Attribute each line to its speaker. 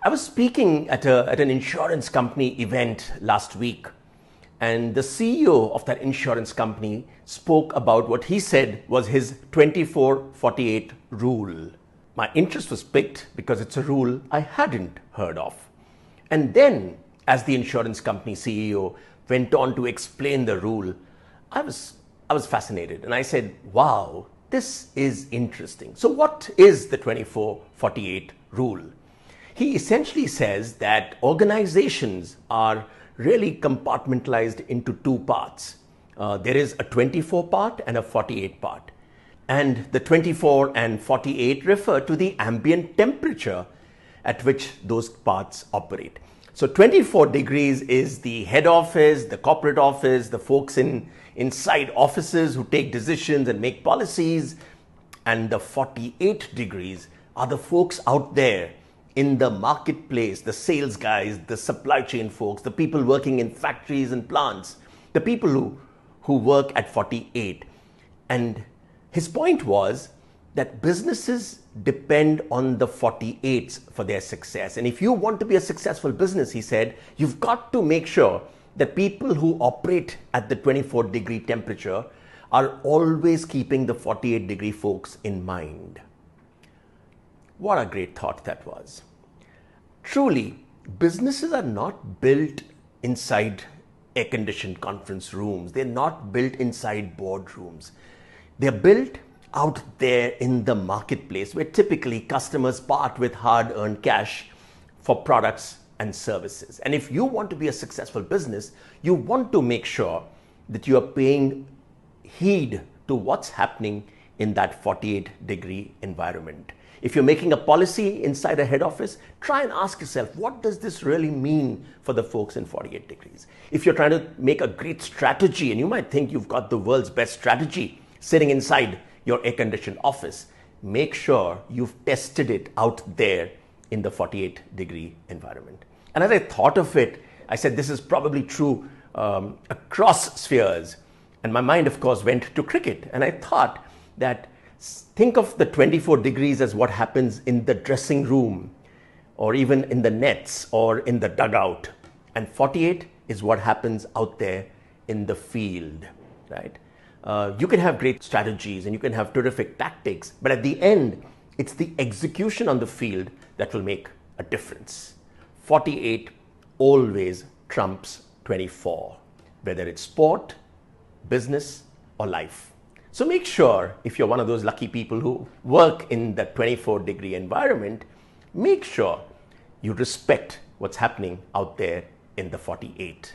Speaker 1: I was speaking at an insurance company event last week, and the CEO of that insurance company spoke about what he said was his 24-48 rule. My interest was piqued because it's a rule I hadn't heard of. And then, as the insurance company CEO went on to explain the rule, I was fascinated, and I said, wow, this is interesting. So what is the 24-48 rule? He essentially says that organizations are really compartmentalized into two parts. There is a 24 part and a 48 part. And the 24 and 48 refer to the ambient temperature at which those parts operate. So 24 degrees is the head office, the corporate office, the folks inside offices who take decisions and make policies. And the 48 degrees are the folks out there in the marketplace, the sales guys, the supply chain folks, the people working in factories and plants, the people who work at 48. And his point was that businesses depend on the 48s for their success. And if you want to be a successful business, he said, you've got to make sure that people who operate at the 24-degree temperature are always keeping the 48-degree folks in mind. What a great thought that was. Truly, businesses are not built inside air-conditioned conference rooms. They're not built inside boardrooms. They're built out there in the marketplace, where typically customers part with hard-earned cash for products and services. And if you want to be a successful business, you want to make sure that you are paying heed to what's happening in that 48-degree environment. If you're making a policy inside a head office, try and ask yourself, what does this really mean for the folks in 48 degrees? If you're trying to make a great strategy, and you might think you've got the world's best strategy sitting inside your air-conditioned office, make sure you've tested it out there in the 48-degree environment. And as I thought of it, I said this is probably true across spheres. And my mind, of course, went to cricket. And I thought that think of the 24 degrees as what happens in the dressing room, or even in the nets, or in the dugout. And 48 is what happens out there in the field, right? You can have great strategies and you can have terrific tactics, but at the end, it's the execution on the field that will make a difference. 48 always trumps 24, whether it's sport, business, or life. So make sure, if you're one of those lucky people who work in the 24-degree environment, make sure you respect what's happening out there in the 48.